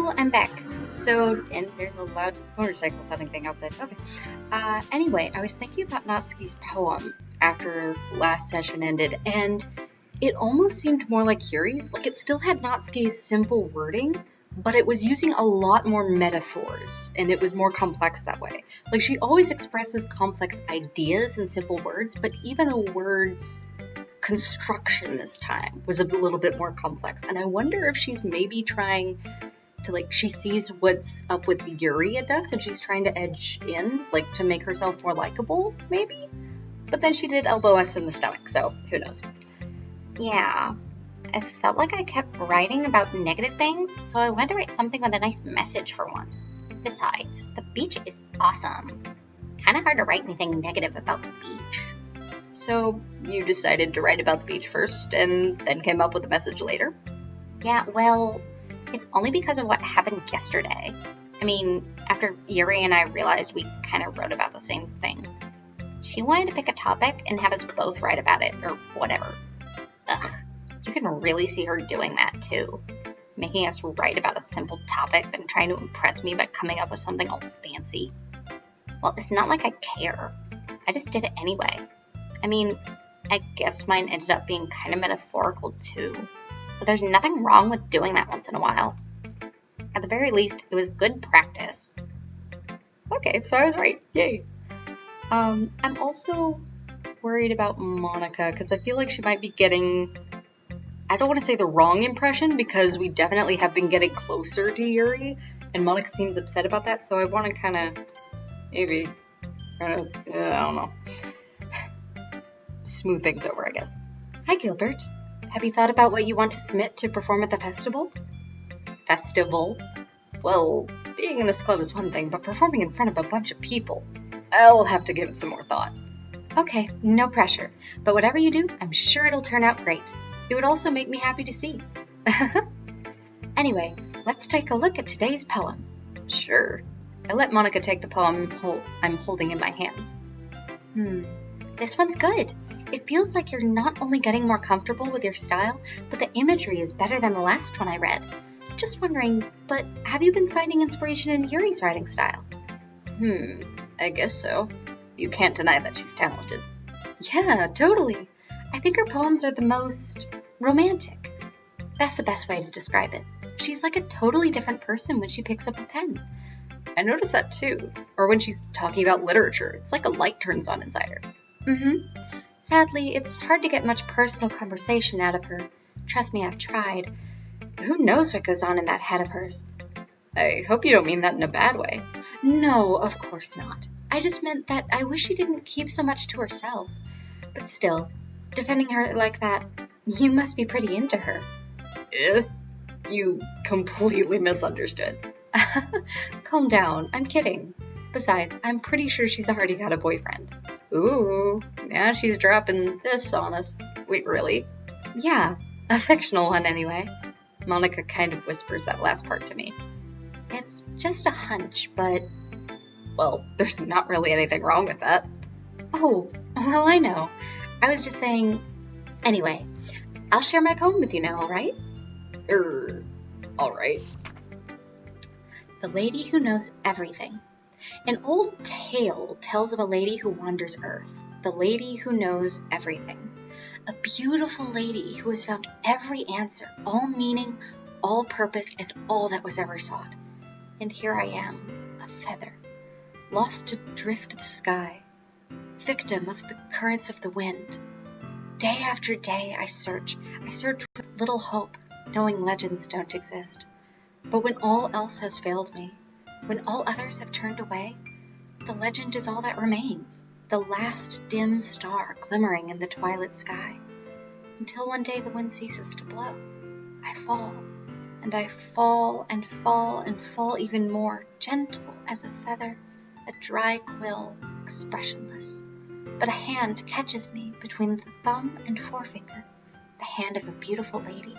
Well, I'm back. So, and there's a loud motorcycle sounding thing outside. Okay. Anyway, I was thinking about Natsuki's poem after last session ended, and it almost seemed more like Yuri's. Like, it still had Natsuki's simple wording, but it was using a lot more metaphors, and it was more complex that way. Like, she always expresses complex ideas in simple words, but even the words construction this time was a little bit more complex. And I wonder if she's maybe trying to, like, she sees what's up with Yuri at us, and she's trying to edge in, like, to make herself more likable, maybe? But then she did elbow us in the stomach, so who knows. Yeah, I felt like I kept writing about negative things, so I wanted to write something with a nice message for once. Besides, the beach is awesome. Kinda hard to write anything negative about the beach. So, you decided to write about the beach first, and then came up with a message later? Yeah, well, it's only because of what happened yesterday. I mean, after Yuri and I realized we kind of wrote about the same thing. She wanted to pick a topic and have us both write about it, or whatever. Ugh, you can really see her doing that too. Making us write about a simple topic and trying to impress me by coming up with something all fancy. Well, it's not like I care. I just did it anyway. I mean, I guess mine ended up being kind of metaphorical too. But there's nothing wrong with doing that once in a while. At the very least, it was good practice. Okay, so I was right. Yay. I'm also worried about Monika, because I feel like she might be getting, I don't want to say the wrong impression, because we definitely have been getting closer to Yuri, and Monika seems upset about that, so I want to kind of, maybe, I don't know, smooth things over, I guess. Hi, Gilbert. Have you thought about what you want to submit to perform at the festival? Festival? Well, being in this club is one thing, but performing in front of a bunch of people, I'll have to give it some more thought. Okay, no pressure, but whatever you do, I'm sure it'll turn out great. It would also make me happy to see. Anyway, let's take a look at today's poem. Sure. I let Monika take the poem I'm holding in my hands. This one's good. It feels like you're not only getting more comfortable with your style, but the imagery is better than the last one I read. Just wondering, but have you been finding inspiration in Yuri's writing style? I guess so. You can't deny that she's talented. Yeah, totally. I think her poems are the most romantic. That's the best way to describe it. She's like a totally different person when she picks up a pen. I noticed that too. Or when she's talking about literature, it's like a light turns on inside her. Sadly, it's hard to get much personal conversation out of her. Trust me, I've tried. Who knows what goes on in that head of hers? I hope you don't mean that in a bad way. No, of course not. I just meant that I wish she didn't keep so much to herself. But still, defending her like that, you must be pretty into her. You completely misunderstood. Calm down, I'm kidding. Besides, I'm pretty sure she's already got a boyfriend. Ooh, now she's dropping this on us. Wait, really? Yeah, a fictional one anyway. Monika kind of whispers that last part to me. It's just a hunch, but... Well, there's not really anything wrong with that. Oh, well, I know. I was just saying... Anyway, I'll share my poem with you now, alright? Alright. The Lady Who Knows Everything. An old tale tells of a lady who wanders Earth, the lady who knows everything. A beautiful lady who has found every answer, all meaning, all purpose, and all that was ever sought. And here I am, a feather, lost adrift of the sky, victim of the currents of the wind. Day after day I search with little hope, knowing legends don't exist. But when all else has failed me, when all others have turned away, the legend is all that remains, the last dim star glimmering in the twilight sky. Until one day the wind ceases to blow. I fall, and I fall and fall and fall even more, gentle as a feather, a dry quill, expressionless. But a hand catches me between the thumb and forefinger, the hand of a beautiful lady.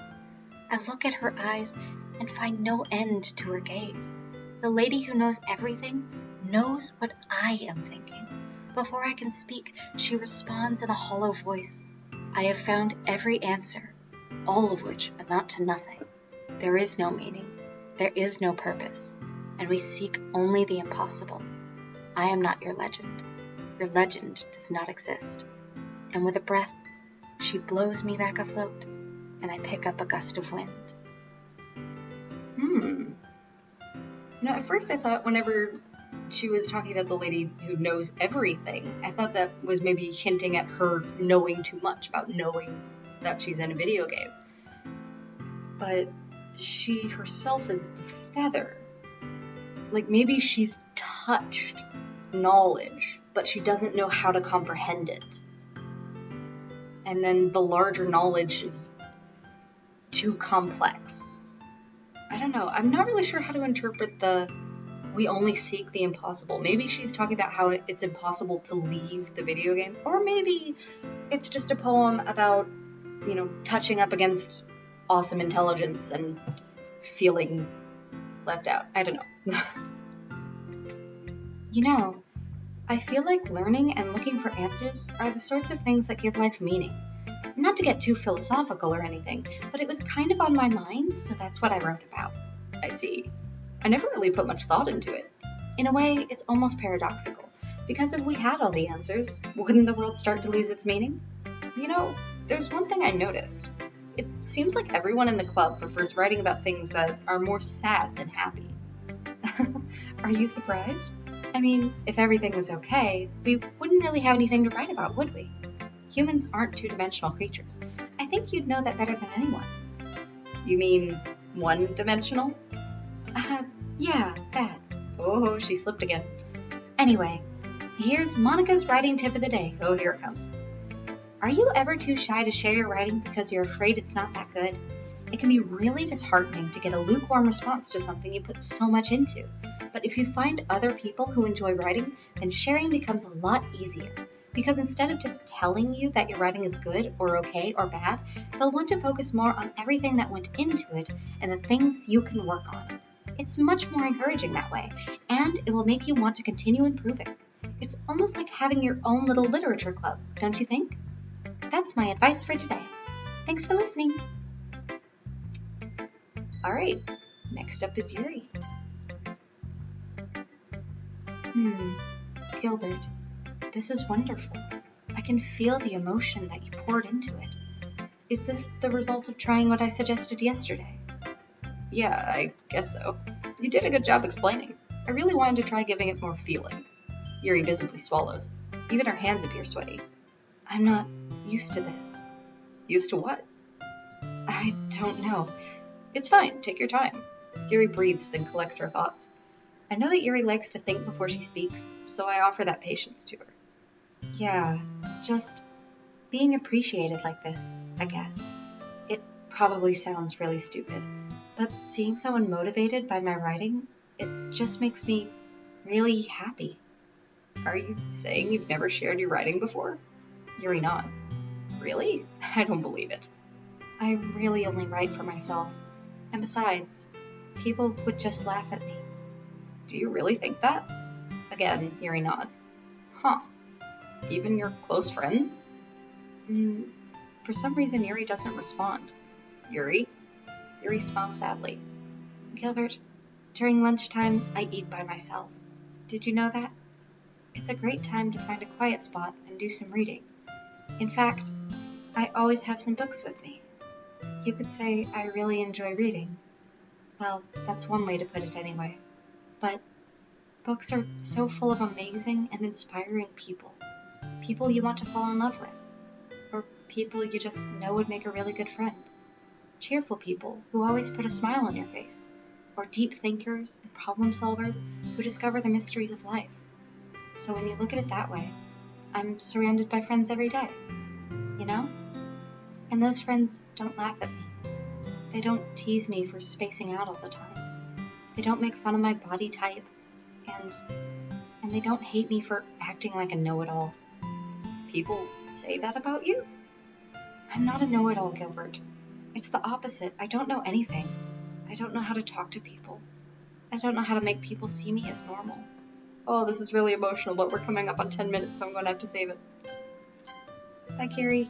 I look at her eyes and find no end to her gaze. The lady who knows everything knows what I am thinking. Before I can speak, she responds in a hollow voice. I have found every answer, all of which amount to nothing. There is no meaning. There is no purpose, and we seek only the impossible. I am not your legend. Your legend does not exist. And with a breath, she blows me back afloat, and I pick up a gust of wind. At first I thought whenever she was talking about the lady who knows everything, I thought that was maybe hinting at her knowing too much, about knowing that she's in a video game. But she herself is the feather. Like, maybe she's touched knowledge, but she doesn't know how to comprehend it. And then the larger knowledge is too complex. I don't know. I'm not really sure how to interpret we only seek the impossible. Maybe she's talking about how it's impossible to leave the video game. Or maybe it's just a poem about, touching up against awesome intelligence and feeling left out. I don't know. I feel like learning and looking for answers are the sorts of things that give life meaning. Not to get too philosophical or anything, but it was kind of on my mind, so that's what I wrote about. I see. I never really put much thought into it. In a way, it's almost paradoxical, because if we had all the answers, wouldn't the world start to lose its meaning? There's one thing I noticed. It seems like everyone in the club prefers writing about things that are more sad than happy. Are you surprised? I mean, if everything was okay, we wouldn't really have anything to write about, would we? Humans aren't two-dimensional creatures. I think you'd know that better than anyone. You mean one-dimensional? Yeah, that. Oh, she slipped again. Anyway, here's Monica's writing tip of the day. Oh, here it comes. Are you ever too shy to share your writing because you're afraid it's not that good? It can be really disheartening to get a lukewarm response to something you put so much into. But if you find other people who enjoy writing, then sharing becomes a lot easier. Because instead of just telling you that your writing is good or okay or bad, they'll want to focus more on everything that went into it and the things you can work on. It's much more encouraging that way, and it will make you want to continue improving. It's almost like having your own little literature club, don't you think? That's my advice for today. Thanks for listening. All right, next up is Yuri. Gilbert, this is wonderful. I can feel the emotion that you poured into it. Is this the result of trying what I suggested yesterday? Yeah, I guess so. You did a good job explaining. I really wanted to try giving it more feeling. Yuri visibly swallows. Even her hands appear sweaty. I'm not used to this. Used to what? I don't know. It's fine. Take your time. Yuri breathes and collects her thoughts. I know that Yuri likes to think before she speaks, so I offer that patience to her. Yeah, just being appreciated like this, I guess. It probably sounds really stupid, but seeing someone motivated by my writing, it just makes me really happy. Are you saying you've never shared your writing before? Yuri nods. Really? I don't believe it. I really only write for myself. And besides, people would just laugh at me. Do you really think that? Again, Yuri nods. Huh. Even your close friends? For some reason, Yuri doesn't respond. Yuri? Yuri smiles sadly. Gilbert, during lunchtime, I eat by myself. Did you know that? It's a great time to find a quiet spot and do some reading. In fact, I always have some books with me. You could say I really enjoy reading. Well, that's one way to put it anyway. But books are so full of amazing and inspiring people. People you want to fall in love with. Or people you just know would make a really good friend. Cheerful people who always put a smile on your face. Or deep thinkers and problem solvers who discover the mysteries of life. So when you look at it that way, I'm surrounded by friends every day. You know? And those friends don't laugh at me. They don't tease me for spacing out all the time. They don't make fun of my body type. And they don't hate me for acting like a know-it-all. People say that about you? I'm not a know-it-all, Gilbert. It's the opposite. I don't know anything. I don't know how to talk to people. I don't know how to make people see me as normal. Oh, this is really emotional, but we're coming up on 10 minutes, so I'm going to have to save it. Bye, Carrie.